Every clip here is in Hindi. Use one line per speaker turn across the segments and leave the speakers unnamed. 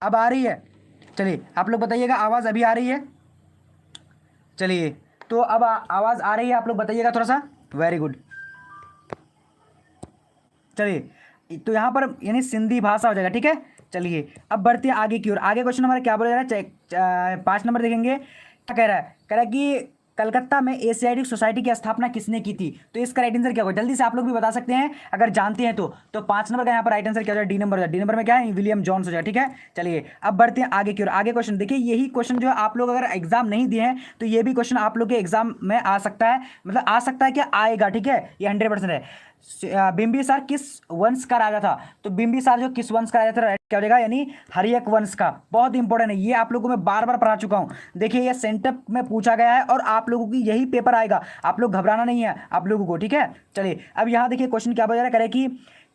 अब आ रही है? चलिए आप लोग बताइएगा, आवाज़ अभी आ रही है? चलिए, तो अब आवाज़ आ रही है, आप लोग बताइएगा थोड़ा सा। Very good. चलिए, तो यहाँ पर यानी सिंधी भाषा हो जाएगा, ठीक है। चलिए अब बढ़ते हैं आगे की ओर। आगे क्वेश्चन हमारा क्या बोला जा रहा है? 5 नंबर देखेंगे, क्या कह रहा है? कह रहा है कि कलकत्ता में एशियाटिक सोसाइटी की स्थापना किसने की थी? तो इसका राइट आंसर क्या होगा? जल्दी से आप लोग भी बता सकते हैं अगर जानते हैं तो 5 नंबर का यहाँ पर राइट आंसर क्या हो जाएगा? डी नंबर हो जाएगा। डी नंबर में क्या है? विलियम जॉन्स हो जाएगा, ठीक है। चलिए अब बढ़ते हैं आगे की ओर। आगे क्वेश्चन देखिए, यही क्वेश्चन जो है आप लोग अगर एग्जाम नहीं दिए हैं तो ये भी क्वेश्चन आप लोग के एग्जाम में आ सकता है, मतलब आ सकता है क्या, आएगा, ठीक है। ये 100% है। बिंबिसार किस वंश का राजा था? तो बिंबिसार जो किस वंश का राजा था, क्या हो जाएगा? यानी हर्यक वंश का। बहुत इंपॉर्टेंट है ये, आप लोगों को मैं बार बार पढ़ा चुका हूं। देखिए ये सेंटअप में पूछा गया है और आप लोगों की यही पेपर आएगा, आप लोग घबराना नहीं है आप लोगों को, ठीक है। चलिए अब यहाँ देखिए क्वेश्चन क्या बता रहा है कि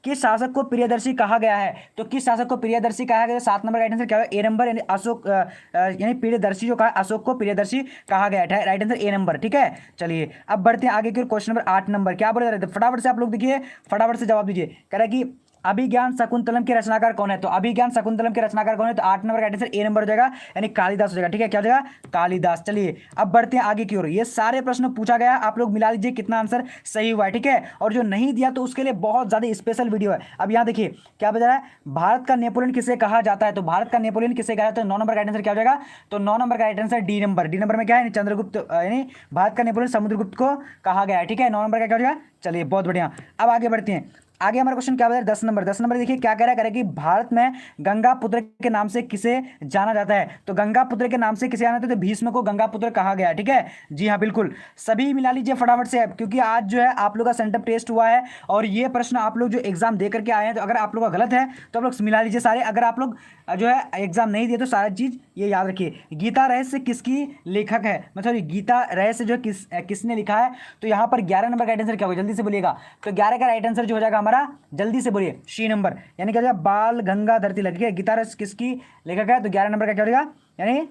किस शासक को प्रियदर्शी कहा गया है? तो किस शासक को प्रियदर्शी कहा गया? 7 नंबर का राइट आंसर क्या है? ए नंबर, यानी अशोक, यानी प्रियदर्शी जो कहा, अशोक को प्रियदर्शी कहा गया है। राइट आंसर ए नंबर, ठीक है। चलिए अब बढ़ते हैं आगे की ओर। क्वेश्चन नंबर 8 नंबर क्या बोले जा रहे थे? फटाफट से आप लोग देखिए, फटाफट से जवाब दीजिए। कह रहा है कि अभिज्ञान शकुंतलम के रचनाकार कौन है? तो अभिज्ञान शकुंतलम के रचनाकार कौन है? तो 8 नंबर का राइट आंसर ए नंबर हो जाएगा, यानी कालिदास हो जाएगा, ठीक है। क्या हो जाएगा? कालिदास। चलिए अब बढ़ते हैं आगे की ओर। ये सारे प्रश्न पूछा गया, आप लोग मिला लीजिए कितना आंसर सही हुआ है, ठीक है। और जो नहीं दिया तो उसके लिए बहुत ज्यादा स्पेशल वीडियो है। अब यहाँ देखिए क्या बता रहा है, भारत का नेपोलियन किसे कहा जाता है? तो भारत का नेपोलियन किसे कहा जाता है? 9 नंबर का राइट आंसर क्या हो जाएगा? तो 9 नंबर का right answer D number. D number में क्या है? चंद्रगुप्त, यानी भारत का नेपोलियन समुद्रगुप्त को कहा गया है, ठीक है। 9 नंबर का क्या हो जाएगा? चलिए बहुत बढ़िया। अब आगे बढ़ते हैं। आगे हमारा क्वेश्चन क्या बता रहा है? 10 नंबर। 10 नंबर देखिए क्या कह रहा है कि भारत में गंगापुत्र के नाम से किसे जाना जाता है? तो गंगापुत्र के नाम से किसे जाना जाता है? तो भीष्म को गंगापुत्र कहा गया है, ठीक है। जी हाँ बिल्कुल, सभी मिला लीजिए फटाफट से, क्योंकि आज जो है आप लोग का सेंटअप टेस्ट हुआ है और ये प्रश्न आप लोग जो एग्जाम दे करके आए हैं, तो अगर आप लोग का गलत है तो आप लोग मिला लीजिए सारे। अगर आप लोग जो है एग्जाम नहीं दिए तो सारा चीज ये याद रखिए। गीता रहस्य किसकी लेखक है? मतलब गीता रहस्य जो किसने लिखा है? तो यहाँ पर 11 नंबर का राइट आंसर क्या होगा? जल्दी से बोलिएगा। तो 11 का राइट आंसर जो हो जाएगा हमारा, जल्दी से बोलिए, सी नंबर, यानी क्या हो जाएगा? बाल गंगाधर तिलक। गीता रहस्य किसकी लेखक है? तो 11 नंबर का क्या हो जाएगा? यानी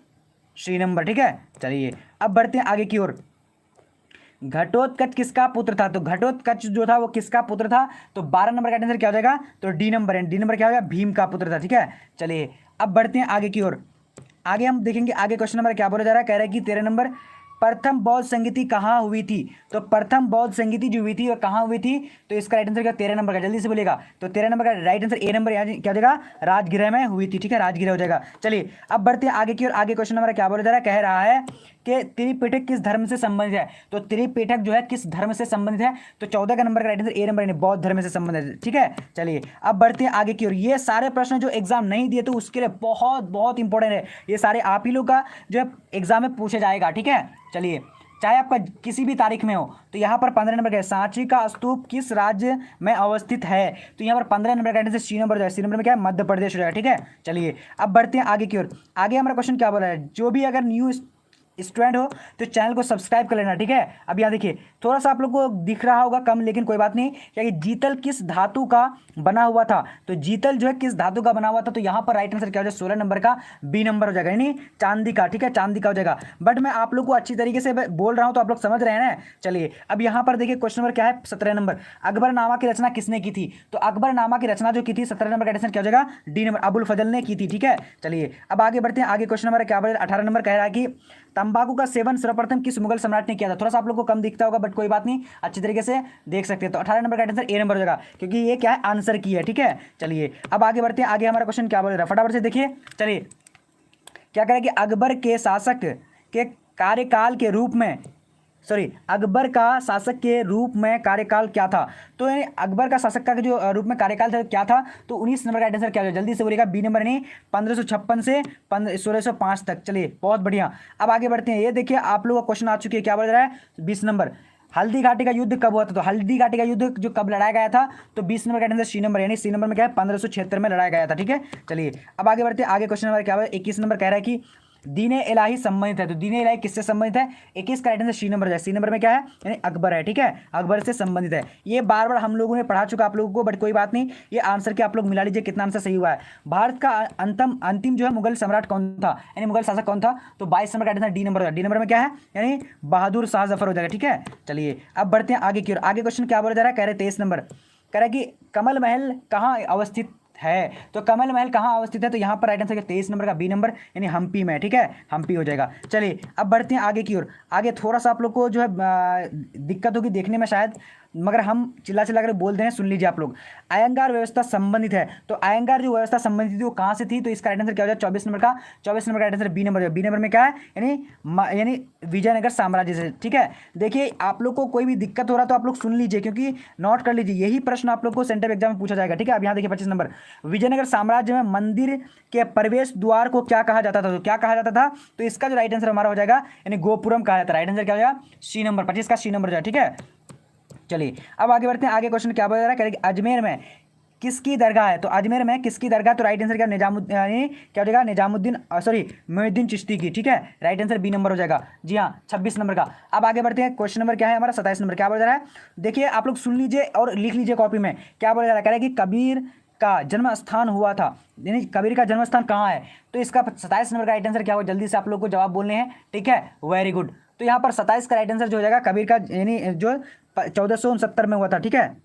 सी नंबर, ठीक है। चलिए अब बढ़ते हैं आगे की ओर। घटोत्कच किसका पुत्र था? तो घटोत्कच जो था वो किसका पुत्र था? तो 12 नंबर का आंसर क्या हो जाएगा? तो डी नंबर है। डी नंबर क्या हो जाएगा? भीम का पुत्र था, ठीक है। चलिए अब बढ़ते हैं आगे की ओर। आगे हम देखेंगे, आगे क्वेश्चन नंबर क्या बोला जा रहा है? कह रहा है कि 13 नंबर, प्रथम बौद्ध संगीति कहाँ हुई थी? तो प्रथम बौद्ध संगीति जो हुई थी वो कहाँ हुई थी? तो इसका राइट आंसर क्या? 13 नंबर का, जल्दी से बोलेगा। तो 13 नंबर का राइट आंसर ए नंबर, यानी क्या हो जाएगा? राजगृह में हुई थी, ठीक है। राजगृह हो जाएगा। चलिए अब बढ़ते हैं आगे की ओर। आगे क्वेश्चन नंबर क्या बोला जा रहा है? कह रहा है कि त्रिपिटक किस धर्म से संबंधित है? तो त्रिपिटक जो है किस धर्म से संबंधित है? तो 14 का नंबर का राइट आंसर ए नंबर, यानी बौद्ध धर्म से संबंधित है, ठीक है। चलिए अब बढ़ते हैं आगे की ओर। ये सारे प्रश्न जो एग्जाम नहीं दिए तो उसके लिए बहुत बहुत इंपॉर्टेंट है, ये सारे आप ही लोग का जो है एग्जाम में पूछे जाएगा, ठीक है। चलिए चाहे आपका किसी भी तारीख में हो। तो यहाँ पर 15 नंबर का, सांची का स्तूप किस राज्य में अवस्थित है? तो यहाँ पर 15 नंबर का आंसर सी नंबर हो जाएगा। सी नंबर में क्या है? मध्य प्रदेश हो जाएगा, ठीक है। चलिए अब बढ़ते हैं आगे की ओर। आगे हमारा क्वेश्चन क्या बोला है? जो भी अगर न्यू स्टूडेंट हो तो चैनल को सब्सक्राइब कर लेना, ठीक है। अब यहाँ देखिए थोड़ा सा आप लोग को दिख रहा होगा कम, लेकिन कोई बात नहीं। क्या कि जीतल किस धातु का बना हुआ था? तो जीतल जो है किस धातु का बना हुआ था? तो यहाँ पर राइट आंसर क्या हो जाएगा? 16 नंबर का बी नंबर हो जाएगा, यानी चांदी का, ठीक है। चांदी का हो जाएगा। बट मैं आप लोग को अच्छी तरीके से बोल रहा हूँ तो आप लोग समझ रहे हैं ना। चलिए अब यहाँ पर देखिए क्वेश्चन नंबर क्या है? 17 नंबर, अकबरनामा की रचना किसने की थी? तो अकबरनामा की रचना जो की थी 17 नंबर का आंसर क्या हो जाएगा? डी नंबर, अबुल फजल ने की थी, ठीक है। चलिए अब आगे बढ़ते हैं। आगे क्वेश्चन नंबर क्या? 18 नंबर कह रहा है कि तंबाकू का सेवन सर्वप्रथम किस मुगल सम्राट ने किया था? थोड़ा सा आप लोग को कम दिखता होगा बट कोई बात नहीं, अच्छी तरीके से देख सकते हैं। तो 18 नंबर का आंसर ए नंबर हो जाएगा, क्योंकि ये क्या है? आंसर की है, ठीक है। चलिए अब आगे बढ़ते हैं। आगे हमारा क्वेश्चन क्या बोल रहा है? फटाफट से देखिए। चलिए क्या कह रहा है कि अकबर के शासक के कार्यकाल के रूप में, सॉरी, अकबर का शासक के रूप में कार्यकाल क्या था? तो अकबर का शासक का जो रूप में कार्यकाल था क्या था? तो 19 नंबर का आंसर क्या हो? जल्दी से बोलिएगा। बी नंबर, नहीं 1556 से 1605 तक। चलिए बहुत बढ़िया। अब आगे बढ़ते हैं। ये देखिए आप लोग का क्वेश्चन आ चुकी है, क्या बोल रहा है? 20 नंबर, हल्दी घाटी का युद्ध कब हुआ था? तो हल्दी घाटी का युद्ध जो कब लड़ाया गया था? तो 20 नंबर का आंसर सी नंबर, यानी सी नंबर में क्या है? 1576 में लड़ाया गया था, ठीक है। चलिए अब आगे बढ़ते हैं। आगे क्वेश्चन नंबर क्या है? 21 नंबर कह रहा है कि दीने इलाही संबंधित है। तो दीने इलाही किससे संबंधित है? 21 का राइट आंसर सी नंबर है। सी नंबर में क्या है? यानी अकबर है, ठीक है। अकबर से संबंधित है। ये बार बार हम लोगों ने पढ़ा चुका आप लोगों को, बट कोई बात नहीं। ये आंसर के आप लोग मिला लीजिए कितना आंसर सही हुआ है। भारत का अंतिम जो है मुगल सम्राट कौन था, यानी मुगल शासक कौन था? तो 22 नंबर का आंसर डी नंबर है। डी नंबर में क्या है? यानी बहादुर शाह जफर हो जाएगा, ठीक है। चलिए अब बढ़ते हैं आगे की ओर। आगे क्वेश्चन क्या बोला जा रहा है? कह रहे 23 नंबर, कह रहा है कि कमल महल कहाँ अवस्थित है। तो कमल महल कहाँ अवस्थित है? तो यहाँ पर राइट आंसर 23 नंबर का बी नंबर, यानी हम्पी में, ठीक है, हम्पी हो जाएगा। चलिए अब बढ़ते हैं आगे की ओर। आगे थोड़ा सा आप लोग को जो है दिक्कत होगी देखने में शायद, मगर हम चिल्ला चिल्ला कर बोल दें, सुन लीजिए आप लोग। अयंगार व्यवस्था संबंधित है, तो अयंगार जो व्यवस्था संबंधित थी वो कहाँ से थी? तो इसका राइट आंसर क्या हो जाए 24 नंबर का, 24 नंबर का right answer B number. B number में क्या है? यानी विजयनगर साम्राज्य से, ठीक है। देखिए आप लोग को कोई भी दिक्कत हो रहा तो आप लोग सुन लीजिए, क्योंकि नोट कर लीजिए, यही प्रश्न आप लोग को सेंट्रल एग्जाम में पूछा जाएगा, ठीक है। अब यहाँ देखिए 25 नंबर, विजयनगर साम्राज्य में मंदिर के प्रवेश द्वार को क्या कहा जाता था? तो क्या कहा जाता था? तो इसका जो राइट आंसर हमारा हो जाएगा यानी गोपुरम कहा जाता है। राइट आंसर क्या हो जाएगा? सी नंबर, 25 का सी नंबर हो जाएगा, ठीक है। चलिए अब आगे बढ़ते हैं। आगे क्वेश्चन क्या बता रहा है? अजमेर में किसकी दरगाह है? तो अजमेर में किसकी दरगाह? तो राइट आंसर क्या? निजामुद्दीन, क्या हो जाएगा? निजामुद्दीन, सॉरी मोइनुद्दीन चिश्ती की, ठीक है। राइट आंसर बी नंबर हो जाएगा, जी हाँ, 26 नंबर का। अब आगे बढ़ते हैं, क्वेश्चन नंबर क्या है हमारा? 27 नंबर। क्या बोल रहा है? देखिए आप लोग सुन लीजिए और लिख लीजिए कॉपी में। क्या बोल रहा है? कह रहा है कि कबीर का जन्म स्थान हुआ था, यानी कबीर का जन्म स्थान कहाँ है? तो इसका 27 नंबर का राइट आंसर क्या होगा? जल्दी से आप लोग को जवाब बोलने हैं, ठीक है, वेरी गुड। तो यहाँ पर 27 का राइट आंसर जो हो जाएगा कबीर का, यानी जो 1469 में हुआ था, ठीक है।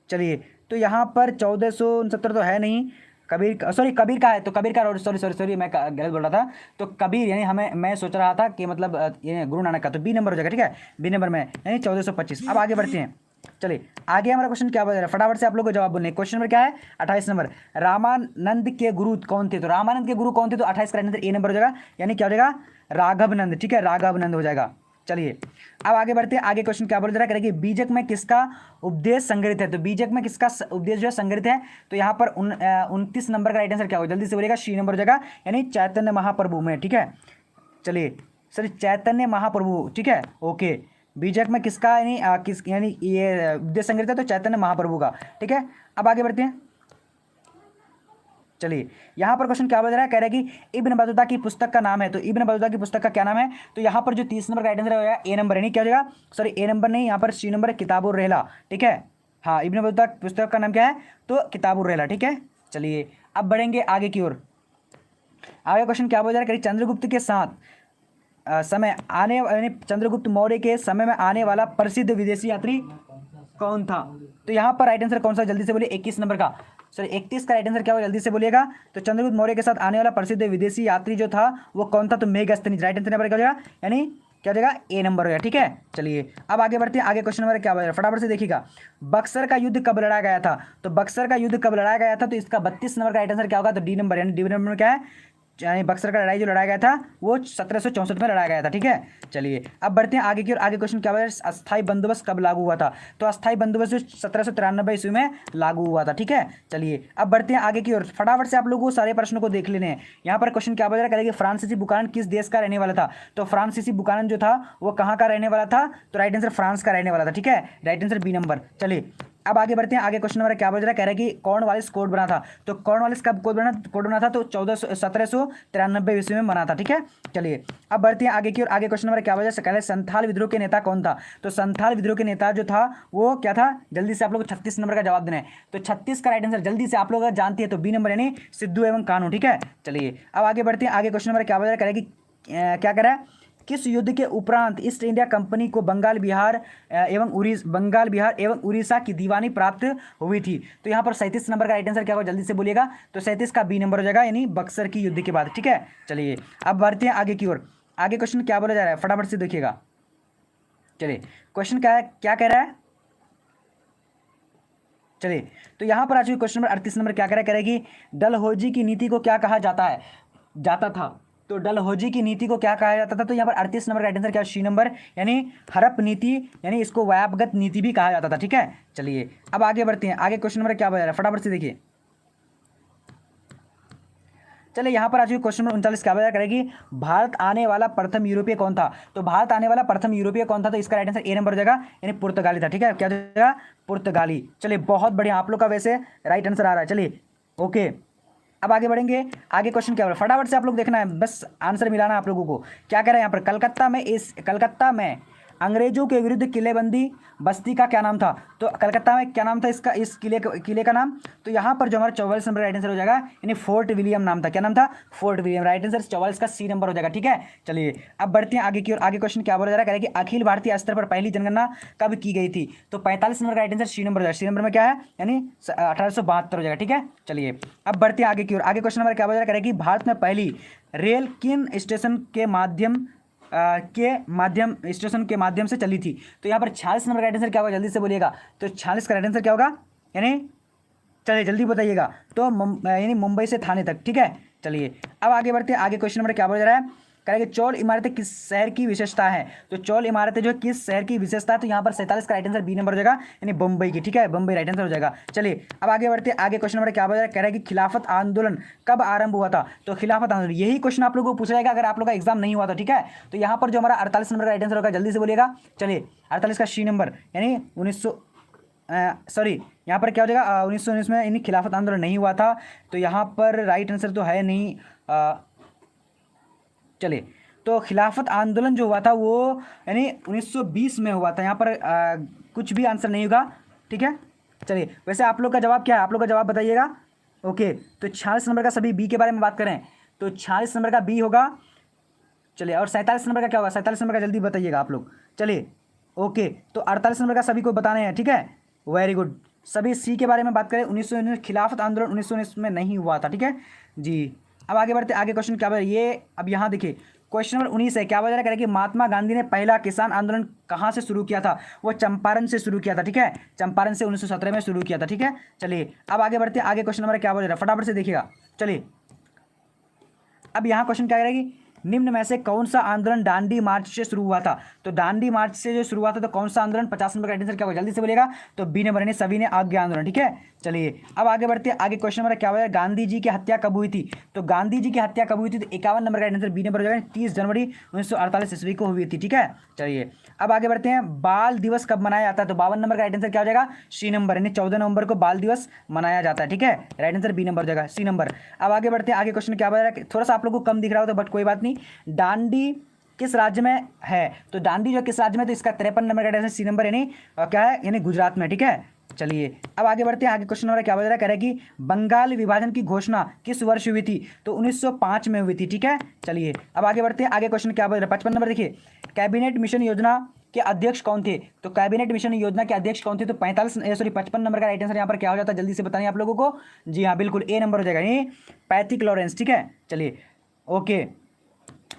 चलिए तो यहाँ पर 1469 तो है नहीं, कबीर, सॉरी कबीर का है, तो कबीर का, सॉरी सॉरी सॉरी मैं गलत बोल रहा था। तो कबीर यानी मैं सोच रहा था कि मतलब ये गुरु नानक का, तो बी नंबर हो जाएगा, ठीक है, बी नंबर में यानी 1425। अब आगे बढ़ते हैं। चलिए आगे हमारा क्वेश्चन क्या बता रहा है, फटाफट से आप लोग को जवाब बोलने। क्वेश्चन नंबर क्या है? 28 नंबर। रामानंद के गुरु कौन थे? तो रामानंद के गुरु कौन थे? तो 28 का आंसर ए नंबर हो जाएगा, यानी क्या हो जाएगा? राघवनंद, ठीक है, राघवनंद हो जाएगा। चलिए अब आगे बढ़ते हैं। आगे क्वेश्चन क्या बोल रहा है कि बीजक में किसका उपदेश संग्रहित है? तो बीजक में किसका उपदेश जो है संग्रहित है? तो यहाँ पर 29 नंबर का राइट आंसर क्या होगा? जल्दी से बोलिएगा, सी नंबर हो जाएगा, यानी चैतन्य महाप्रभु में, ठीक है। चलिए सर, चैतन्य महाप्रभु, ठीक है, ओके। बीजक में किसका यानी यानी ये उपदेश संग्रहित है? तो चैतन्य महाप्रभु का, ठीक है। अब आगे बढ़ते हैं। चलिए यहाँ पर क्वेश्चन क्या बता रहा है? कह रहा है कि इब्न बतूता की पुस्तक का नाम है, तो इब्न बतूता की पुस्तक का क्या नाम है? तो यहाँ पर जो 30 नंबर का राइट आंसर है ए नंबर, यानी क्या हो जाएगा? सॉरी ए नंबर नहीं, यहाँ पर सी नंबर है, किताबुर रहला, ठीक है। हाँ, इब्न बतूता पुस्तक का नाम क्या है? तो किताबुर रहला, ठीक है। चलिए अब बढ़ेंगे आगे की ओर। आगे क्वेश्चन क्या बोल रहा है? करिए चंद्रगुप्त के साथ समय आने, यानी चंद्रगुप्त मौर्य के समय में आने वाला प्रसिद्ध विदेशी यात्री कौन था? तो यहाँ पर राइट आंसर कौन सा? जल्दी से बोलिए, 21 नंबर का, सॉरी 31 का राइट आंसर क्या होगा? जल्दी से बोलिएगा। तो चंद्रगुप्त मौर्य के साथ आने वाला प्रसिद्ध विदेशी यात्री जो था वो कौन था? तो मेगास्थनीज। राइट आंसर नंबर क्या हो जाएगा? यानी क्या हो जाएगा? ए नंबर हो जाएगा, ठीक है। चलिए अब आगे बढ़ते हैं। आगे क्वेश्चन नंबर क्या बता, फटाफट से देखिएगा। बक्सर का युद्ध कब लड़ा गया था? तो बक्सर का युद्ध कब लड़ाया गया था? तो इसका 32 नंबर का राइट आंसर क्या होगा? तो डी नंबर, यानी डी नंबर में क्या है? यानी बक्सर का लड़ाई जो लड़ाया गया था वो 1764 में लड़ाया गया था, ठीक है। चलिए अब बढ़ते हैं आगे की ओर। आगे क्वेश्चन क्या है? अस्थाई बंदोबस्त कब लागू हुआ था? तो अस्थाई बंदोबस्त जो 1793 ईस्वी में लागू हुआ था, ठीक है। चलिए अब बढ़ते हैं आगे की ओर। फटाफट से आप लोगों को सारे प्रश्नों को देख लेने हैं। यहाँ पर क्वेश्चन क्या बता रहा है? फ्रांसीसी बुकानन किस देश का रहने वाला था? तो फ्रांसीसी बुकानन जो था वो कहाँ का रहने वाला था? तो राइट आंसर फ्रांस का रहने वाला था, ठीक है, राइट आंसर बी नंबर। चलिए अब आगे बढ़ते हैं। आगे क्वेश्चन नंबर क्या बोल रहा है? कह रहा है कि कॉर्नवालिस कोड बना था। तो कॉर्नवालिस कब कोड बना था? तो 1793 ईस्वी में बना था, ठीक है। चलिए अब बढ़ते हैं आगे की ओर। आगे क्वेश्चन नंबर क्या बोल रहा है? कह रहा है संथाल विद्रोह के नेता कौन था? तो संथाल विद्रोह के नेता जो था वो क्या था? जल्दी से आप लोग को 36 नंबर का जवाब देना है। तो 36 का राइट आंसर जल्दी से आप लोग अगर जानती है तो बी नंबर, यानी सिद्धू एवं कानू, ठीक है। चलिए अब आगे बढ़ते हैं। आगे क्वेश्चन नंबर क्या बोल रहा है? कह रहा है कि क्या कह रहा है? किस युद्ध के उपरांत ईस्ट इंडिया कंपनी को बंगाल बिहार एवं उड़ीसा की दीवानी प्राप्त हुई थी? तो यहाँ पर 37 नंबर का राइट आंसर क्या होगा? जल्दी से बोलिएगा। तो 37 का बी नंबर हो जाएगा, यानी बक्सर की युद्ध के बाद, ठीक है। चलिए अब बढ़ते हैं आगे की ओर। आगे क्वेश्चन क्या बोला जा रहा है? फटाफट से देखिएगा। चलिए क्वेश्चन क्या है, क्या कह रहा है? चलिए तो यहाँ पर आज क्वेश्चन नंबर 38 नंबर क्या कह रहा है? कि डलहौजी की नीति को क्या कहा जाता था? तो डलहौजी की नीति को क्या कहा जाता था? तो यहाँ पर 38 नंबर का राइट आंसर क्या है? सी नंबर, यानी हड़प नीति, यानी इसको व्यापगत नीति भी कहा जाता था, ठीक है। चलिए अब आगे बढ़ते हैं। आगे क्वेश्चन नंबर क्या बता रहा है? फटाफट से देखिए। चलिए यहाँ पर आज क्वेश्चन नंबर 39 क्या बता करेगी? भारत आने वाला प्रथम यूरोपीय कौन था? तो भारत आने वाला प्रथम यूरोपीय कौन था? तो इसका राइट आंसर ए नंबर हो जाएगा, यानी पुर्तगाली था, ठीक है। क्या हो जाएगा? पुर्तगाली। चलिए बहुत बढ़िया, आप लोग का वैसे राइट आंसर आ रहा है। चलिए ओके अब आगे बढ़ेंगे। आगे क्वेश्चन क्या हो रहा है? फटाफट से आप लोग देखना है, बस आंसर मिलाना आप लोगों को। क्या कह रहे हैं यहाँ पर? कलकत्ता में अंग्रेजों के विरुद्ध किलेबंदी बस्ती का क्या नाम था? तो कलकत्ता में क्या नाम था इसका, इस किले का नाम? तो यहाँ पर जो हमारा 44 नंबर राइट आंसर हो जाएगा, यानी फोर्ट विलियम नाम था। क्या नाम था? Fort William. राइट आंसर 44 का सी नंबर हो जाएगा। ठीक है, चलिए अब बढ़ते हैं आगे की ओर। आगे क्वेश्चन क्या बोला जा रहा है कि अखिल भारतीय स्तर पर पहली जनगणना कब की गई थी? तो 45 number right answer C number हो जाएगा। सी नंबर में क्या है, यानी 1872 हो जाएगा। ठीक है, चलिए अब बढ़ते हैं आगे की ओर। आगे क्वेश्चन नंबर क्या बोला जा रहा है कि भारत में पहली रेल किन स्टेशन के स्टेशन के माध्यम से चली थी? तो यहाँ पर 46 नंबर का राइट आंसर क्या होगा, जल्दी से बोलिएगा। तो 46 का राइट आंसर क्या होगा, यानी चलिए जल्दी बताइएगा। तो यानी मुंबई से थाने तक। ठीक है, चलिए अब आगे बढ़ते हैं। आगे क्वेश्चन नंबर क्या बोला जा रहा है, करेंगे चौल इमारतें किस शहर की विशेषता है? तो चौल इमारतें जो किस शहर की विशेषता है? तो यहाँ पर 47 का राइट आंसर बी नंबर हो जाएगा, यानी बम्बई की। ठीक है, बम्बई राइट आंसर हो जाएगा। चलिए अब आगे बढ़ते हैं। आगे क्वेश्चन नंबर क्या बोला जा रहा है, कह रहा है कि खिलाफत आंदोलन कब आरंभ हुआ था? तो खिलाफत आंदोलन, यही क्वेश्चन आप लोगों को पूछा जाएगा अगर आप लोग का एग्जाम नहीं हुआ था। ठीक है, तो यहाँ पर जो हमारा 48 नंबर का राइट आंसर होगा, जल्दी से बोलिएगा। चलिए 48 का सी नंबर, यानी 1900 सॉरी यहाँ पर क्या हो जाएगा, 1919 में यानी खिलाफत आंदोलन नहीं हुआ था। तो यहाँ पर राइट आंसर तो है नहीं। चलिए तो खिलाफत आंदोलन जो हुआ था वो यानी 1920 में हुआ था। यहाँ पर कुछ भी आंसर नहीं होगा। ठीक है, चलिए वैसे आप लोग का जवाब क्या है, आप लोग का जवाब बताइएगा। ओके, तो 46 नंबर का सभी बी के बारे में बात करें तो 46 नंबर का बी होगा। चलिए और 47 नंबर का क्या होगा, 47 नंबर का जल्दी बताइएगा आप लोग। चलिए ओके, तो 48 नंबर का सभी को बताने हैं। ठीक है, वेरी गुड। सभी सी के बारे में बात करें, 1919 खिलाफत आंदोलन 1919 में नहीं हुआ था। ठीक है जी, अब आगे बढ़ते। आगे क्वेश्चन क्या ये अब यहाँ देखिए क्वेश्चन नंबर 19 है। क्या वजह करें कि महात्मा गांधी ने पहला किसान आंदोलन कहाँ से शुरू किया था? वो चंपारण से शुरू किया था। ठीक है, चंपारण से 1917 में शुरू किया था। ठीक है, चलिए अब आगे बढ़ते हैं। आगे क्वेश्चन नंबर क्या बोल रहा है, फटाफट से देखिएगा। चलिए अब यहाँ क्वेश्चन क्या करेगी, निम्न में से कौन सा आंदोलन दांडी मार्च से शुरू हुआ था? तो दांडी मार्च से जो शुरू हुआ था तो कौन सा आंदोलन? 50 नंबर का आंसर क्या होगा, जल्दी से बोलेगा। तो बी नंबर यानी सभी ने आज्ञा आंदोलन। ठीक है, चलिए अब आगे बढ़ते हैं। आगे क्वेश्चन नंबर क्या हुआ, गांधी जी की हत्या कब हुई थी? तो गांधी जी की हत्या कब हुई थी? तो 51 नंबर का आंसर बी नंबर हो जाएगा, 30 जनवरी 1948 ईस्वी को हुई थी। ठीक है, चलिए अब आगे बढ़ते हैं। बाल दिवस कब मनाया जाता है? तो 52 नंबर का राइट आंसर क्या हो जाएगा, सी नंबर, यानी 14 नवंबर को बाल दिवस मनाया जाता है। ठीक है, राइट आंसर बी नंबर हो जाएगा, सी नंबर। अब आगे बढ़ते हैं। आगे क्वेश्चन क्या बता रहा है, थोड़ा सा आप लोग को कम दिख रहा हो तो बट कोई बात नहीं। दांडी किस राज्य में है? तो दांडी जो किस राज्य में, तो इसका 53 नंबर का आंसर सी नंबर, यानी क्या है, यानी गुजरात में। ठीक है, चलिए अब आगे बढ़ते हैं। आगे क्वेश्चन नंबर क्या बता रहा है, कह रहा है कि बंगाल विभाजन की घोषणा किस वर्ष हुई थी? तो 1905 में हुई थी। ठीक है, चलिए अब आगे बढ़ते हैं। आगे क्वेश्चन क्या बता रहा है, 55 नंबर देखिए, कैबिनेट मिशन योजना के अध्यक्ष कौन थे? तो कैबिनेट मिशन योजना के अध्यक्ष कौन थे? तो 55 नंबर का राइट आंसर यहाँ पर क्या हो जाता है, जल्दी से बताएं आप लोगों को। जी हाँ, बिल्कुल ए नंबर हो जाएगा, यानी पैथिक लॉरेंस। ठीक है, चलिए ओके,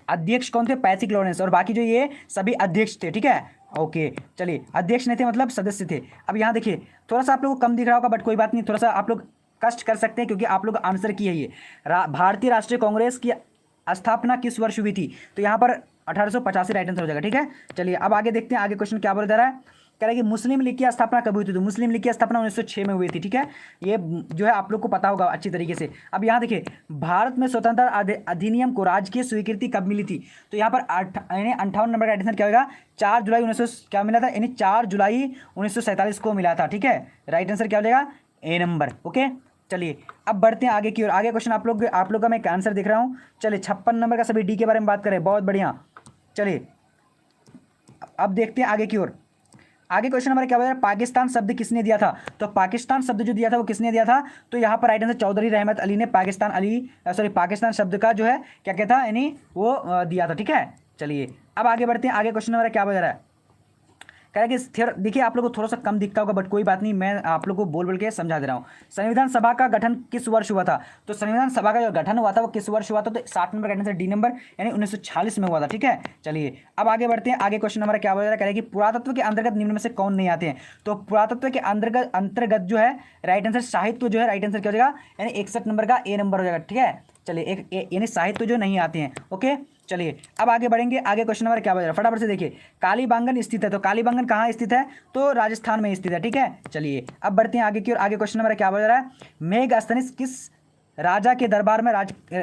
अध्यक्ष कौन थे? Pethick Lawrence. और बाकी जो ये सभी अध्यक्ष थे। ठीक है, ओके, चलिए अध्यक्ष नहीं थे, मतलब सदस्य थे। अब यहाँ देखिए थोड़ा सा आप लोगों को कम दिख रहा होगा बट कोई बात नहीं, थोड़ा सा आप लोग कष्ट कर सकते हैं क्योंकि आप लोग आंसर किए ये भारतीय राष्ट्रीय कांग्रेस की स्थापना किस वर्ष हुई थी? तो यहाँ पर 1885 राइट आंसर हो जाएगा। ठीक है, चलिए अब आगे देखते हैं। आगे क्वेश्चन क्या बोला जा रहा है, कह रहा है कि मुस्लिम लीग की स्थापना कब हुई थी? तो मुस्लिम लीग की स्थापना 1906 में हुई थी। ठीक है, ये जो है आप लोग को पता होगा अच्छी तरीके से। अब यहाँ देखिए, भारत में स्वतंत्रता अधिनियम को राजकीय स्वीकृति कब मिली थी? तो यहाँ पर 58 नंबर का आंसर क्या होगा, 4 जुलाई 1900 क्या मिला था, यानी 4 जुलाई 1947 को मिला था। ठीक है, राइट आंसर क्या हो जाएगा, ए नंबर। ओके, चलिए अब बढ़ते हैं आगे की ओर। आगे क्वेश्चन आप लोग का मैं आंसर दिख रहा हूँ। चलिए 56 नंबर का सभी डी के बारे में बात करें, बहुत बढ़िया। चलिए अब देखते हैं आगे की ओर। आगे क्वेश्चन हमारे क्या बता रहा है, पाकिस्तान शब्द किसने दिया था? तो पाकिस्तान शब्द जो दिया था वो किसने दिया था? तो यहाँ पर राइट आंसर चौधरी रहमत अली ने पाकिस्तान शब्द का जो है क्या कहता है, यानी वो दिया था। ठीक है, चलिए अब आगे बढ़ते हैं। आगे क्वेश्चन हमारा क्या बता रहा है, कह रहा है कि देखिए आप लोग को थोड़ा सा कम दिखता होगा बट कोई बात नहीं, मैं आप लोग को बोल बोल के समझा दे रहा हूँ। संविधान सभा का गठन किस वर्ष हुआ था? तो संविधान सभा का जो गठन हुआ था वो किस वर्ष हुआ था? तो 60 नंबर का आंसर डी नंबर, यानी 1946 में हुआ था। ठीक है, चलिए अब आगे बढ़ते हैं। आगे क्वेश्चन हमारा क्या बता रहा है, कह रहा है कि पुरातत्व के अंतर्गत निम्न में से कौन नहीं आते हैं? तो पुरातत्व के अंतर्गत जो है राइट आंसर साहित्य जो है, राइट आंसर क्या हो जाएगा, यानी 61 नंबर का ए नंबर हो जाएगा। ठीक है, चलिए यानी साहित्य जो नहीं आते हैं। ओके, चलिए अब आगे बढ़ेंगे। आगे क्वेश्चन नंबर क्या बता रहा है, फटाफट से देखिए। कालीबांगन स्थित है, तो कालीबांगन कहाँ स्थित है? तो राजस्थान में स्थित है। ठीक है, चलिए अब बढ़ते हैं आगे की ओर। आगे क्वेश्चन नंबर क्या बता रहा है, मेघ स्तनिस किस राजा के दरबार में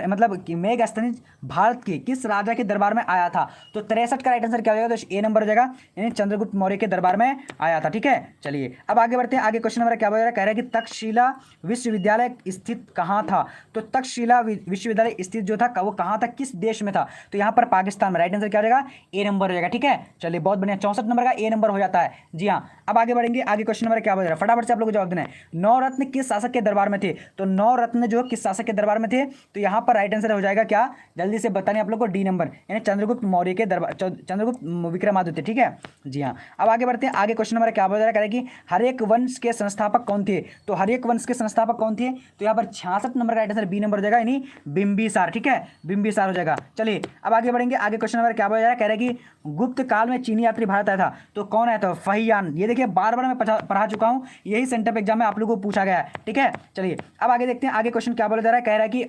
मतलब कि मेघस्तनी भारत के किस राजा के दरबार में आया था? तो 63 का राइट आंसर क्या हो जाएगा? तो ए नंबर हो जाएगा, यानी चंद्रगुप्त मौर्य के दरबार में आया था। ठीक है, चलिए अब आगे बढ़ते हैं। आगे क्वेश्चन नंबर क्या कह रहा है कि तक्षशिला विश्वविद्यालय स्थित कहाँ था? तो तक्षशिला विश्वविद्यालय स्थित जो था वो कहाँ था, किस देश में था? तो यहाँ पर पाकिस्तान में। राइट आंसर क्या हो जाएगा? ए नंबर हो जाएगा। ठीक है, चलिए बहुत बढ़िया, 64 नंबर का ए नंबर हो जाता है। जी हाँ, अब आगे बढ़ेंगे। आगे क्वेश्चन नंबर क्या बोल रहा है, फटाफट से आप लोग को जवाब देना है। नवरत्न किस शासक के दरबार में थे? तो नवरत्न जो किस शासक के दरबार में थे? तो यहाँ पर राइट आंसर हो जाएगा क्या, जल्दी से बताने आप लोग को, डी नंबर, यानी चंद्रगुप्त मौर्य के दरबार, चंद्रगुप्त विक्रमादित्य। ठीक है, जी हाँ, अब आगे बढ़ते हैं। आगे क्वेश्चन नंबर क्या बोल रहा है कि हरेक वंश के संस्थापक कौन थे? तो हरेक वंश के संस्थापक कौन थे? तो यहाँ पर 66 नंबर का राइट आंसर बी नंबर हो जाएगा, यानी बिंबिसार। ठीक है, बिंबिसार हो जाएगा। चलिए अब आगे बढ़ेंगे। आगे क्वेश्चन नंबर क्या बोला जा रहा है, कह रहे हैं कि गुप्त काल में चीनी यात्री भारत आया था, तो कौन आया था? फहियान। ये देखिए बार बार मैं पढ़ा चुका हूँ, यही सेंटर एग्जाम में आप लोगों को पूछा गया है। ठीक है, चलिए अब आगे देखते हैं। आगे क्वेश्चन क्या बोला जा रहा है, कह रहा है कि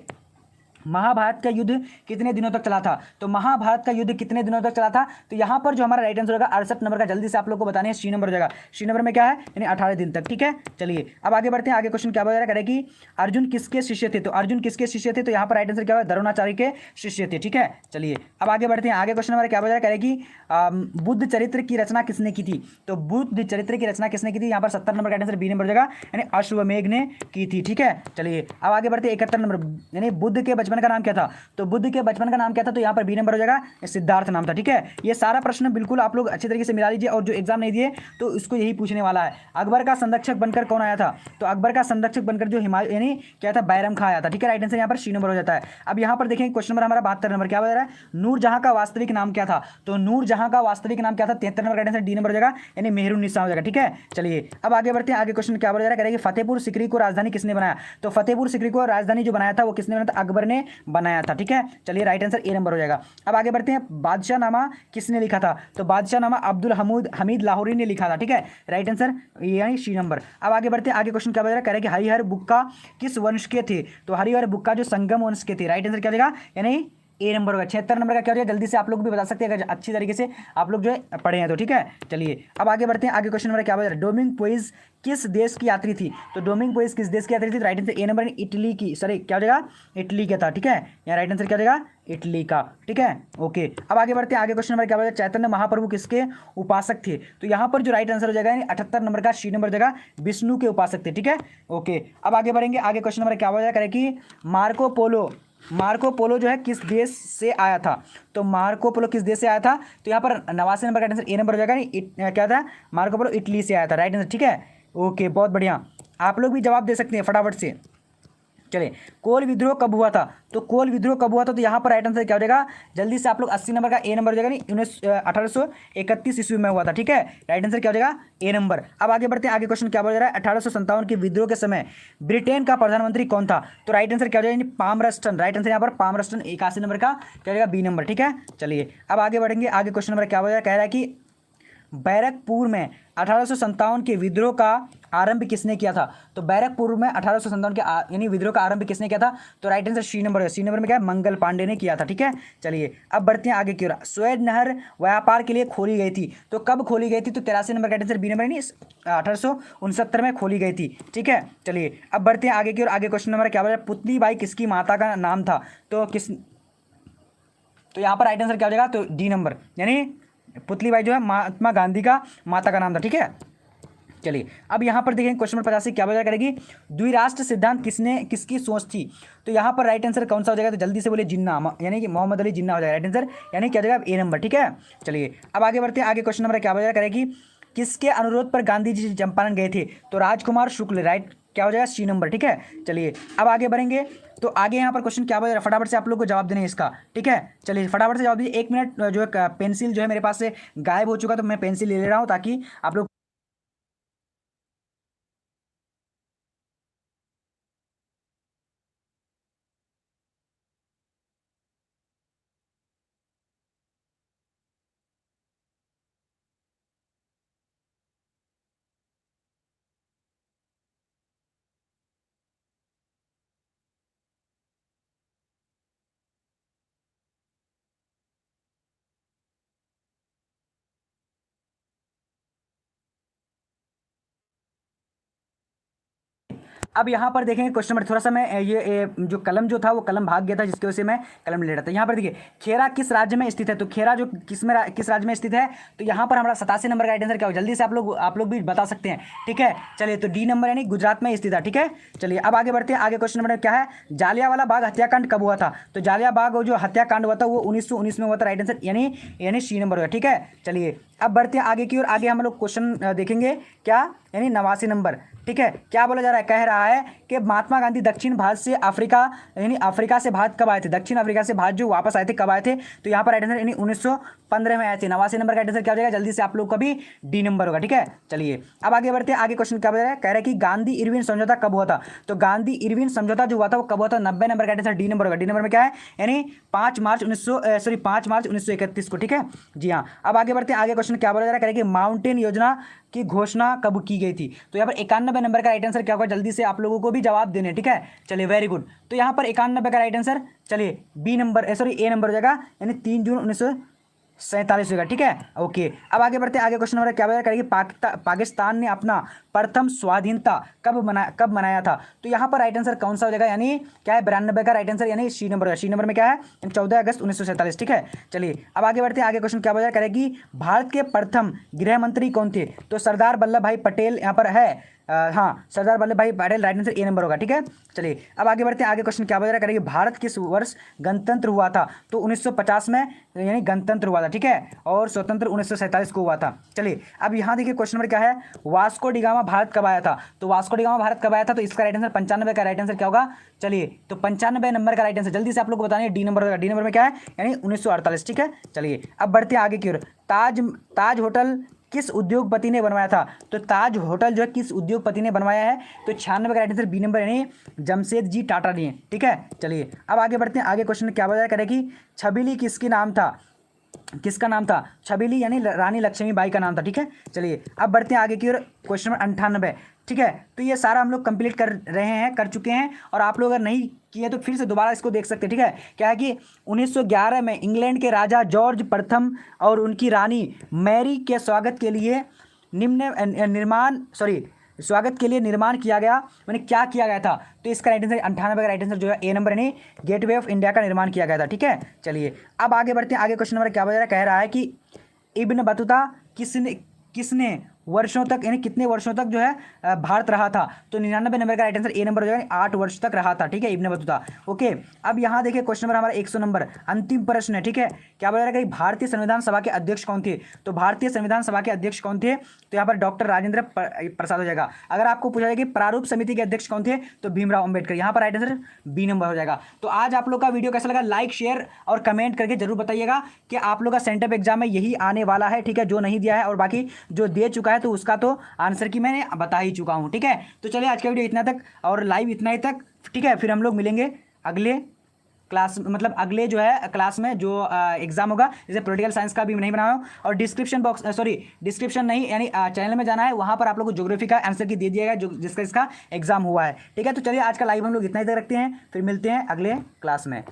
महाभारत का युद्ध कितने दिनों तक चला था? तो महाभारत का युद्ध कितने दिनों तक चला था? तो यहां पर जो हमारा राइट आंसर होगा 68 नंबर का, जल्दी से आप लोग को बताने हैं, सी नंबर हो जाएगा। सी नंबर में क्या है, यानी 18 दिन तक। ठीक है, चलिए अब आगे बढ़ते हैं। आगे क्वेश्चन क्या बोला करें कि अर्जुन किसके शिष्य थे? तो अर्जुन किसके शिष्य थे? तो यहाँ पर राइट आंसर क्या होगा, द्रोणाचार्य के शिष्य थे। ठीक है, चलिए अब आगे बढ़ते हैं। आगे क्वेश्चन हमारा क्या बोला करें कि बुद्ध चरित्र की रचना किसने की थी? तो बुद्ध चरित्र की रचना किसने की थी? यहाँ पर 70 नंबर का आंसर बी नंबर हो जाएगा, यानी अश्वमेघ ने की थी। ठीक है, चलिए अब आगे बढ़ते हैं। 71 नंबर, यानी बुद्ध के बचपन का नाम क्या था? तो बुद्ध के बचपन का नाम क्या था? तो यहाँ पर बी नंबर हो जाएगा, सिद्धार्थ नाम था। ठीक है, ये सारा प्रश्न बिल्कुल आप लोग अच्छी तरीके से मिला लीजिए, और जो एग्जाम नहीं दिए तो इसको यही पूछने वाला है। अकबर का संरक्षक बनकर कौन आया था? तो अकबर का संरक्षक बनकर जो हिमालय, यानी क्या था, बैरम खां आया था। ठीक है, राइट आंसर यहाँ पर सी नंबर हो जाता है। अब यहाँ पर देखें क्वेश्चन नंबर हमारा 72 नंबर क्या बता रहा है, नूरजहां का वास्तविक नाम क्या था? तो नूरजहां का वास्तविक नाम क्या था? 73 नंबर का आंसर डी नंबर हो जाएगा, यानी मेहरुन्निसा हो जाएगा। ठीक है, चलिए अब आगे बढ़ते हैं। आगे क्वेश्चन क्या बोला जा रहा है, करेंगे फतेहपुर सिकरी को राजधानी किसने बनाया? तो फतेहपुर सिकरी को राजधानी जो बनाया था वो किसने बनाया था? अकबर ने बनाया था। ठीक है, चलिए राइट आंसर ए नंबर हो जाएगा। अब आगे बढ़ते हैं। बादशाह नामा किसने लिखा था? तो बादशाह नामा अब्दुल हमीद लाहौरी ने लिखा था। ठीक है, राइट आंसर यानी सी नंबर। अब आगे बढ़ते हैं। आगे क्वेश्चन क्या बता रहा है, कह रहे हैं कि हरिहर बुक्का किस वंश के थे? तो हरिहर बुक्का जो संगम वंश के थे। राइट आंसर क्या हो जाएगा, यानी ए नंबर होगा। 76 नंबर का क्या हो जाएगा, जल्दी से आप लोग भी बता सकते हैं अगर अच्छी तरीके से आप लोग जो है पढ़े हैं तो। ठीक है, चलिए अब आगे बढ़ते हैं। आगे क्वेश्चन नंबर क्या बता रहा है, डोमिंग पोइज किस देश की यात्री थी? तो डोमिंग पोइज किस देश की यात्री थी? Right answer A number, Italy की, सॉरी क्या हो जाएगा, इटली का था। ठीक है, यहाँ राइट आंसर क्या हो जाएगा, इटली का। ठीक है, ओके अब आगे बढ़ते हैं। आगे क्वेश्चन नंबर क्या बता, चैतन्य महाप्रभु किसके उपासक थे? तो यहाँ पर जो राइट आंसर हो जाएगा, यानी 78 नंबर का सी नंबर हो जाएगा, विष्णु के उपासक थे। ठीक है, ओके अब आगे बढ़ेंगे। आगे क्वेश्चन नंबर क्या बता करें कि मार्को पोलो जो है किस देश से आया था? तो मार्को पोलो किस देश से आया था? तो यहाँ पर 89 नंबर का आंसर ए नंबर हो जाएगा, नहीं क्या था, मार्को पोलो इटली से आया था। Right answer. ठीक है, ओके बहुत बढ़िया, आप लोग भी जवाब दे सकते हैं फटाफट से। चलिए, कोल विद्रोह कब हुआ था? तो कोल विद्रोह कब हुआ था? तो यहाँ पर राइट आंसर क्या हो जाएगा, जल्दी से आप लोग 80 नंबर का ए नंबर हो जाएगा, नहीं 1831 ईस्वी में हुआ था। ठीक है, राइट आंसर क्या हो जाएगा, ए नंबर। अब आगे बढ़ते हैं। आगे क्वेश्चन क्या बोल रहा है, 1857 के विद्रोह के समय ब्रिटेन का प्रधानमंत्री कौन था? तो राइट आंसर क्या हो जाएगा, पामरस्टन। राइट आंसर यहाँ पर पामरस्टन, 81 नंबर का क्या हो जाएगा, बी नंबर। ठीक है, चलिए अब आगे बढ़ेंगे। आगे क्वेश्चन नंबर क्या बोल रहा है, कह रहा है कि बैरकपुर में 1857 के विद्रोह का आरंभ किसने किया था? तो बैरकपुर में 1857 के यानी विद्रोह का आरंभ किसने किया था? तो राइट आंसर सी नंबर है। सी नंबर में क्या है, मंगल पांडे ने किया था। ठीक है, चलिए अब बढ़ते हैं आगे की ओर। स्वेज नहर व्यापार के लिए खोली गई थी, तो कब खोली गई थी? तो 83 नंबर का आंसर बी नंबर, नहीं 1869 में खोली गई थी। ठीक है, चलिए अब बढ़ते हैं आगे की ओर। आगे क्वेश्चन नंबर क्या बोला, पुतली बाई किसकी माता का नाम था? तो किस, तो यहाँ पर राइट आंसर क्या हो जाएगा, तो डी नंबर, यानी पुतलीबाई जो है महात्मा गांधी का माता का नाम था। ठीक है, चलिए अब यहाँ पर देखें क्वेश्चन नंबर 85 क्या बता करेगी, द्विराष्ट्र सिद्धांत किसकी सोच थी? तो यहाँ पर राइट आंसर कौन सा हो जाएगा, तो जल्दी से बोले, जिन्ना, यानी कि मोहम्मद अली जिन्ना हो जाएगा राइट आंसर, यानी क्या हो जाएगा, ए नंबर। ठीक है, चलिए अब आगे बढ़ते हैं। आगे क्वेश्चन नंबर क्या बता करेगी, किसके अनुरोध पर गांधी जी चंपारण गए थे? तो राजकुमार शुक्ल। राइट क्या हो जाएगा, सी नंबर। ठीक है, चलिए अब आगे बढ़ेंगे। तो आगे यहाँ पर क्वेश्चन क्या बता, फटाफट से आप लोग को जवाब देना है इसका। ठीक है, चलिए फटाफट से जवाब दीजिए। एक मिनट, जो है पेंसिल जो है मेरे पास से गायब हो चुका, तो मैं पेंसिल ले रहा हूँ ताकि आप लोग अब यहाँ पर देखेंगे क्वेश्चन नंबर, थोड़ा सा मैं ये जो कलम जो था वो कलम भाग गया था, जिसकी वजह से मैं कलम ले रहा था। यहाँ पर देखिए खेरा किस राज्य में स्थित है, तो खेरा जो किस राज्य में स्थित है, तो यहाँ पर हमारा 87 नंबर का राइट आंसर क्या हो, जल्दी से आप लोग भी बता सकते हैं। ठीक है, चलिए तो डी नंबर यानी गुजरात में स्थित है। ठीक है, चलिए अब आगे बढ़ते हैं। आगे क्वेश्चन नंबर क्या है, जालियांवाला बाग हत्याकांड कब हुआ था, तो जालियांवाला बाग जो हत्याकांड हुआ था वो 1919 में हुआ था, राइट आंसर यानी सी नंबर होगा। ठीक है, चलिए अब बढ़ते हैं आगे की ओर। आगे हम लोग क्वेश्चन देखेंगे क्या, यानी 89 नंबर। ठीक है, क्या बोला जा रहा है, कह रहा है कि महात्मा गांधी दक्षिण भारत से अफ्रीका यानी अफ्रीका से भारत कब आए थे, दक्षिण अफ्रीका से भारत जो वापस आए थे कब आए थे, तो यहाँ पर राइट आंसर यानी 1915 में आए थे। 89 नंबर का राइट आंसर क्या हो जाएगा, जल्दी से आप लोग का भी डी नंबर होगा। ठीक है, चलिए अब आगे बढ़ते हैं। आगे क्वेश्चन क्या बोल रहा है, कह रहा है कि गांधी इरविन समझौता कब हुआ था, तो गांधी इरविन समझौता जो हुआ था वो कब हुआ था, 90 नंबर का राइट आंसर डी नंबर होगा। डी नंबर में क्या है, यानी 5 मार्च 1931 को। ठीक है, जी हाँ। अब आगे बढ़ते हैं। आगे क्वेश्चन क्या बोला जा रहा है, कह रहा है कि माउंटेन योजना की घोषणा कब की गई थी, तो यहाँ पर 91 नंबर का राइट आंसर क्या होगा, जल्दी से आप लोगों को भी जवाब देने। ठीक है, चलिए वेरी गुड। तो यहाँ पर 91 का राइट आंसर, चलिए बी नंबर ए नंबर हो जाएगा, यानी 3 जून 1947 होगा। ठीक है, ओके। अब आगे बढ़ते हैं। आगे क्वेश्चन नंबर क्या करेगी, पाकिस्तान ने अपना प्रथम स्वाधीनता कब मनाया था, तो यहाँ पर राइट आंसर कौन सा हो जाएगा, यानी क्या है 92 का राइट आंसर, यानी सी नंबर है। सी नंबर में क्या है, 14 अगस्त 1947। ठीक है, चलिए अब आगे बढ़ते हैं। आगे क्वेश्चन क्या बोला करेगी, भारत के प्रथम गृह मंत्री कौन थे, तो सरदार वल्लभ भाई पटेल यहाँ पर है। हाँ, सरदार वल्लभ भाई Patel, right answer A number होगा। ठीक है, चलिए अब आगे बढ़ते हैं। आगे क्वेश्चन क्या बोला करेगी, भारत किस वर्ष गणतंत्र हुआ था, तो 1950 में यानी गणतंत्र हुआ था। ठीक है, और स्वतंत्र 1947 को हुआ था। चलिए अब यहाँ देखिए क्वेश्चन नंबर क्या है, वास्को डी गामा भारत कब आया था, तो वास्को डी गामा भारत कब आया था, तो इसका राइट आंसर 95 का राइट आंसर क्या होगा, चलिए तो 95 नंबर का राइट आंसर, जल्दी से आप लोग को बताने, डी नंबर होगा। डी नंबर में क्या है, यानी 1948। ठीक है, चलिए अब बढ़ते हैं आगे की ओर। ताज होटल किस उद्योगपति ने बनवाया था, तो ताज होटल जो है किस उद्योगपति ने बनवाया है, तो 96 का राइट आंसर बी नंबर यानी जमशेद जी टाटा ने। ठीक है, चलिए अब आगे बढ़ते हैं। आगे क्वेश्चन क्या बताया करेगी, छबीली किसका नाम था, छबीली यानी रानी लक्ष्मीबाई का नाम था। ठीक है, चलिए अब बढ़ते हैं आगे की ओर। Question number 98। ठीक है, तो ये सारा हम लोग कंप्लीट कर चुके हैं, और आप लोग अगर नहीं किए तो फिर से दोबारा इसको देख सकते हैं। ठीक है, क्या है कि 1911 में इंग्लैंड के राजा जॉर्ज प्रथम और उनकी रानी मैरी के स्वागत के लिए निर्माण किया गया, मैंने क्या किया गया था, तो इसका राइट आंसर 98 का राइट आंसर जो है ए नंबर यानी गेटवे ऑफ इंडिया का निर्माण किया गया था। ठीक है, चलिए अब आगे बढ़ते हैं। आगे क्वेश्चन नंबर क्या बता रहा है, कह रहा है कि इब्न बतूता किसने वर्षों तक यानी कितने वर्षों तक जो है भारत रहा था, तो 99 नंबर का राइट आंसर ए नंबर हो जाएगा, 8 वर्ष तक रहा था। ठीक है, इब्न बतूता। ओके, अब यहाँ देखिए क्वेश्चन नंबर हमारा 100 नंबर, अंतिम प्रश्न है। ठीक है, क्या बोला जाएगा, भारतीय संविधान सभा के अध्यक्ष कौन थे, तो भारतीय संविधान सभा के अध्यक्ष कौन थे, तो यहाँ पर डॉक्टर राजेंद्र प्रसाद हो जाएगा। अगर आपको पूछा जाए कि प्रारूप समिति के अध्यक्ष कौन थे, तो भीमराव अम्बेडकर, यहाँ पर राइट आंसर बी नंबर हो जाएगा। तो आज आप लोग का वीडियो कैसा लगा, लाइक शेयर और कमेंट करके जरूर बताइएगा कि आप लोग का सेंटअप एग्जाम में यही आने वाला है। ठीक है, जो नहीं दिया है और बाकी जो दे चुका है तो उसका तो आंसर की मैंने बता ही चुका हूं। ठीक है, तो चलिए आज का वीडियो इतना तक और लाइव इतना ही तक। ठीक है, फिर हम लोग मिलेंगे अगले क्लास, मतलब अगले जो है क्लास में जो एग्जाम होगा, जैसे पॉलिटिकल साइंस का भी नहीं बनाया हूं, और डिस्क्रिप्शन नहीं यानी चैनल में जाना है, वहां पर आप लोग को ज्योग्राफी का आंसर की दे दिया गया जो जिसका इसका एग्जाम हुआ है। ठीक है, तो चलिए आज का लाइव हम लोग इतना ही तक रखते हैं, फिर मिलते हैं अगले क्लास में।